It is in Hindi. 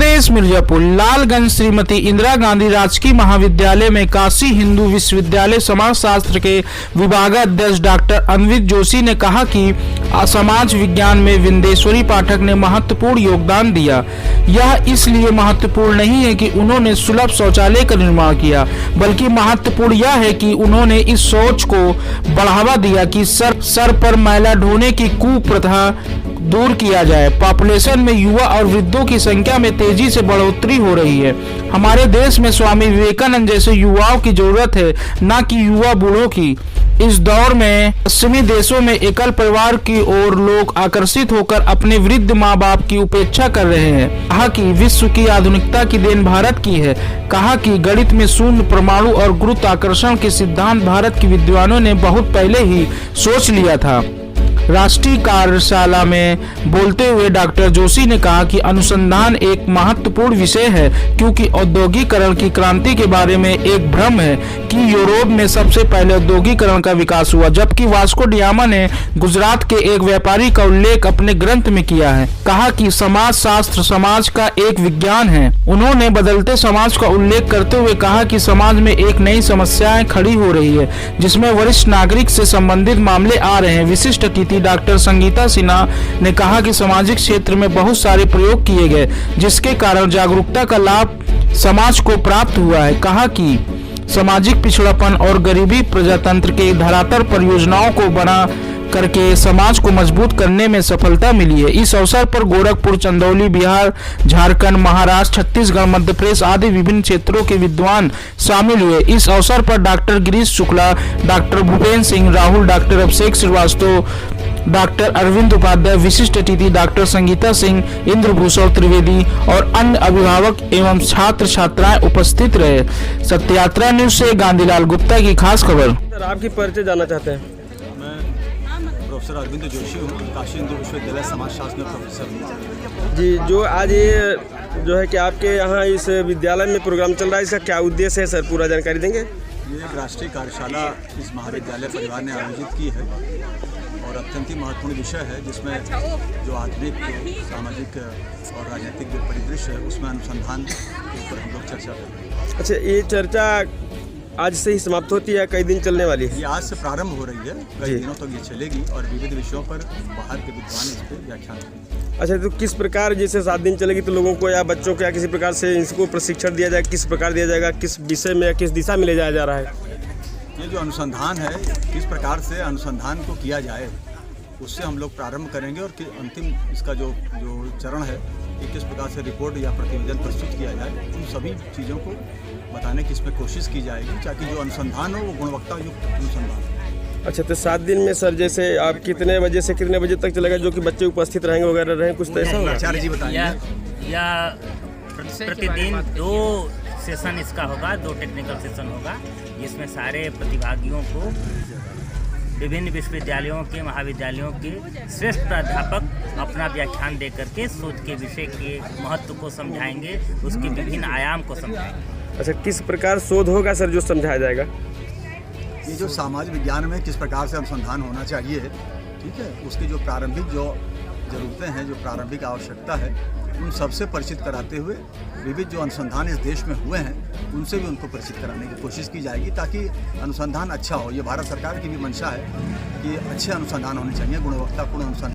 प्रदेश मिर्जापुर लालगंज श्रीमती इंदिरा गांधी राजकीय महाविद्यालय में काशी हिंदू विश्वविद्यालय समाजशास्त्र के विभागाध्यक्ष डॉक्टर अन्वित जोशी ने कहा कि समाज विज्ञान में विंदेश्वरी पाठक ने महत्वपूर्ण योगदान दिया। यह इसलिए महत्वपूर्ण नहीं है कि उन्होंने सुलभ शौचालय का निर्माण किया, बल्कि महत्वपूर्ण यह है कि उन्होंने इस सोच को बढ़ावा दिया कि सर पर मैला ढोने की कुप्रथा दूर किया जाए। पॉपुलेशन में युवा और वृद्धों की संख्या में तेजी से बढ़ोतरी हो रही है। हमारे देश में स्वामी विवेकानंद जैसे युवाओं की जरूरत है, न कि युवा बूढ़ों की। इस दौर में पश्चिमी देशों में एकल परिवार की ओर लोग आकर्षित होकर अपने वृद्ध माँ बाप की उपेक्षा कर रहे हैं। कहा कि विश्व की आधुनिकता की देन भारत की है। कहा कि गणित में शून्य, परमाणु और गुरुत्वाकर्षण के सिद्धांत भारत के विद्वानों ने बहुत पहले ही सोच लिया था। राष्ट्रीय कार्यशाला में बोलते हुए डॉक्टर जोशी ने कहा कि अनुसंधान एक महत्वपूर्ण विषय है, क्योंकि औद्योगिकरण की क्रांति के बारे में एक भ्रम है कि यूरोप में सबसे पहले औद्योगिकरण का विकास हुआ, जबकि वास्को डिगामा ने गुजरात के एक व्यापारी का उल्लेख अपने ग्रंथ में किया है। कहा कि समाज शास्त्र समाज का एक विज्ञान है। उन्होंने बदलते समाज का उल्लेख करते हुए कहा कि समाज में एक नई समस्याएं खड़ी हो रही है, जिसमें वरिष्ठ नागरिक से संबंधित मामले आ रहे हैं। विशिष्ट अतिथि डॉक्टर संगीता सिन्हा ने कहा कि सामाजिक क्षेत्र में बहुत सारे प्रयोग किए गए, जिसके कारण जागरूकता का लाभ समाज को प्राप्त हुआ है। कहा कि सामाजिक पिछड़ापन और गरीबी प्रजातंत्र के धरातल पर योजनाओं को बना करके समाज को मजबूत करने में सफलता मिली है। इस अवसर पर गोरखपुर, चंदौली, बिहार, झारखंड, महाराष्ट्र, छत्तीसगढ़, मध्य प्रदेश आदि विभिन्न क्षेत्रों के विद्वान शामिल हुए। इस अवसर पर doctor Girish Shukla, doctor Bhupendra Singh Rahul, doctor Abhishek Srivastava, doctor Arvind Upadhyay, विशिष्ट अतिथि डॉक्टर संगीता सिंह, इंद्रभूषण त्रिवेदी और अन्य अभिभावक एवं छात्र छात्राएं उपस्थित रहे। सत्यात्रा न्यूज से गांधीलाल गुप्ता की खास खबर। सर, आपकी परिचय जानना चाहते हैं। प्रोफेसर अरविंद जोशी हूँ, काशी हिंदू विश्वविद्यालय समाजशास्त्र में प्रोफेसर हूँ। जी, जो आज ये जो है कि आपके यहाँ इस विद्यालय में प्रोग्राम चल रहा है, इसका क्या उद्देश्य है सर, पूरा जानकारी देंगे? ये एक राष्ट्रीय कार्यशाला इस महाविद्यालय परिवार ने आयोजित की है और अत्यंत ही महत्वपूर्ण विषय है, जिसमें जो आधुनिक सामाजिक और राजनीतिक जो परिदृश्य है उसमें अनुसंधान के ऊपर हम लोग चर्चा कर रहे हैं। अच्छा, ये चर्चा आज से ही समाप्त होती है, कई दिन चलने वाली है? ये आज से प्रारंभ हो रही है, कई दिनों तक ये चलेगी और विविध विषयों पर बाहर के विद्वान इस पर व्याख्यान करेंगे। अच्छा, तो किस प्रकार, जैसे 7 दिन चलेगी तो लोगों को या बच्चों को या किसी प्रकार से इसको प्रशिक्षण दिया जाएगा, किस प्रकार दिया जाएगा, किस विषय में या किस दिशा में ले जाया जा रहा है? ये जो अनुसंधान है, किस प्रकार से अनुसंधान को किया जाए उससे हम लोग प्रारंभ करेंगे और अंतिम इसका जो चरण है कि किस प्रकार से रिपोर्ट या प्रतिवेदन प्रस्तुत किया जाए, उन सभी चीज़ों को बताने की इसमें कोशिश की जाएगी, ताकि जो अनुसंधान हो वो गुणवत्ता युक्त अनुसंधान। अच्छा, तो 7 दिन में सर जैसे आप कितने बजे से कितने बजे तक चलेगा, जो कि बच्चे उपस्थित रहेंगे वगैरह रहें, कुछ तो ऐसा होगा? आचार्य जी बताएंगे। या प्रतिदिन 2 सेशन इसका होगा, 2 टेक्निकल सेशन होगा, जिसमें सारे प्रतिभागियों को विभिन्न विश्वविद्यालयों के, महाविद्यालयों के श्रेष्ठ प्राध्यापक अपना व्याख्यान दे करके शोध के विषय के महत्व को समझाएंगे, उसके विभिन्न आयाम को समझाएंगे। अच्छा, किस प्रकार शोध होगा सर जो समझाया जाएगा? ये जो समाज विज्ञान में किस प्रकार से अनुसंधान होना चाहिए, ठीक है, उसकी जो प्रारंभिक जो ज़रूरतें हैं, जो प्रारंभिक आवश्यकता है, उन सबसे परिचित कराते हुए विविध जो अनुसंधान इस देश में हुए हैं उनसे भी उनको परिचित कराने की कोशिश की जाएगी, ताकि अनुसंधान अच्छा हो। ये भारत सरकार की भी मंशा है कि अच्छे अनुसंधान होने चाहिए, गुणवत्तापूर्ण अनुसंधान।